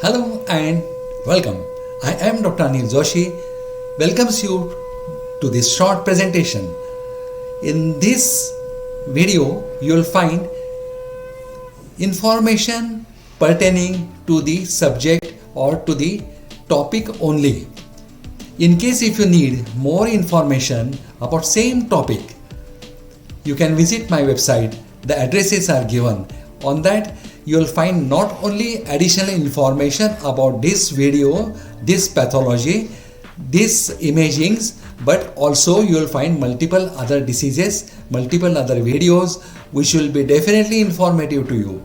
Hello and welcome. I am Dr. Anil Joshi. Welcomes you to this short presentation. In this video, you will find information pertaining to the subject or to the topic only. In case if you need more information about same topic, you can visit my website. The addresses are given. On that, you will find not only additional information about this video, this pathology, these imagings, but also you will find multiple other diseases, multiple other videos which will be definitely informative to you.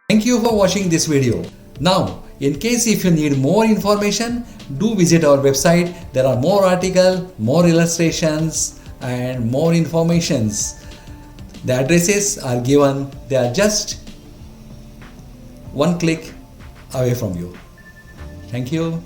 Thank you for watching this video. Now, in case if you need more information, do visit our website. There are more articles, more illustrations and more informations. The addresses are given. They are just one click away from you. Thank you.